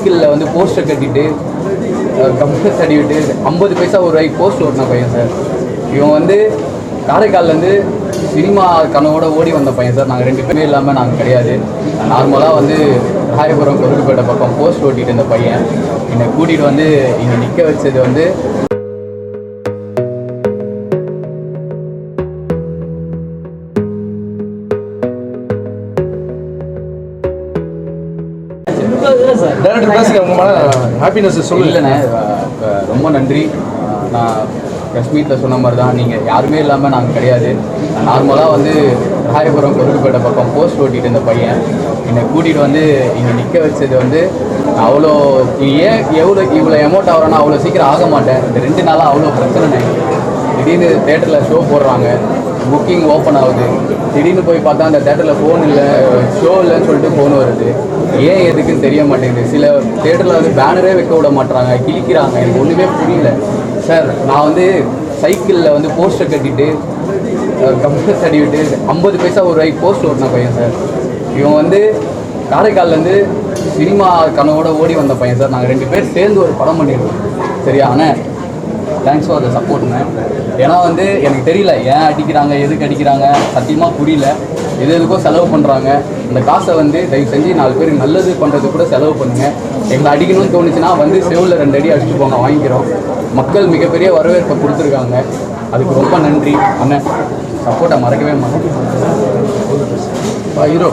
சைக்கிளில் வந்து போஸ்டர் கட்டிட்டு கம்ப்யூட்டர் தடிவிட்டு 50 பைசா ஒரு ரூபாய்க்கு போஸ்ட் ஓட்டின பையன் சார். இவன் வந்து காரைக்கால்லேருந்து சினிமா கனவோட ஓடி வந்த பையன் சார். நாங்கள் 2 பேருமே இல்லாமல் நாங்கள் கிடையாது. நார்மலாக வந்து ராயபுரம் கொருக்குப்பேட்டை பக்கம் போஸ்ட் ஓட்டிட்டு இருந்த பையன் என்னை கூட்டிகிட்டு வந்து இங்கே நிற்க வச்சது வந்து இல்லைண்ணே. ரொம்ப நன்றி. நான் ப்ரெஸ் மீட்டில் சொன்ன மாதிரி தான், நீங்கள் யாருமே இல்லாமல் நாங்கள் கிடையாது. நார்மலாக வந்து ராயபுரம் கொருக்குப்பேட்டை பக்கம் போஸ்ட் ஓட்டிகிட்டு இருந்த பையன் என்னை கூட்டிகிட்டு வந்து இங்கே நிற்க வச்சது வந்து அவ்வளோ இவ்வளோ எமௌண்ட் ஆகிறோன்னா அவ்வளோ சீக்கிரம் ஆக மாட்டேன். இந்த 2 நாளாக அவ்வளோ பிரச்சனை. திடீர்னு தேட்டரில் ஷோ போடுறாங்க, புக்கிங் ஓப்பன் ஆகுது. திடீர்னு போய் பார்த்தா அந்த தேட்டரில் ஃபோன் இல்லை, ஷோ இல்லைன்னு சொல்லிட்டு ஃபோன் வருது. ஏன் எதுக்குன்னு தெரிய மாட்டேங்குது. சில தேட்டரில் வந்து பேனரே வைக்க விட மாட்டுறாங்க, கிழிக்கிறாங்க. எனக்கு ஒன்றுமே புரியல சார். நான் வந்து சைக்கிளில் வந்து போஸ்டர் கட்டிட்டு கம்ப்யூட்டர் தடிவிட்டு 50 பைசா ஒரு ரூபாய்க்கு போஸ்ட் ஓட்டின பையன் சார். இவன் வந்து காரைக்கால்லேருந்து சினிமா கனவோட ஓடி வந்த பையன் சார். நாங்கள் 2 பேர் சேர்ந்து ஒரு படம் பண்ணியிருக்கோம். சரியா? ஆனால் தேங்க்ஸ் ஃபார் த சப்போர்ட்டுங்க. ஏன்னா வந்து எனக்கு தெரியல ஏன் அடிக்கிறாங்க, எதுக்கு அடிக்கிறாங்க, சத்தியமாக புரியல. எதுக்கோ செலவு பண்ணுறாங்க. அந்த காசை வந்து தயவு செஞ்சு 4 பேருக்கு நல்லது பண்ணுறது கூட செலவு பண்ணுங்கள். எங்களை அடிக்கணும்னு தோணுச்சுன்னா வந்து செவில் 2 அடி அடிச்சுட்டு போங்க, வாங்கிக்கிறோம். மக்கள் மிகப்பெரிய வரவேற்பை கொடுத்துருக்காங்க. அதுக்கு ரொம்ப நன்றி அண்ணன். சப்போர்ட்டை மறக்கவே மாட்டேன். ஹீரோ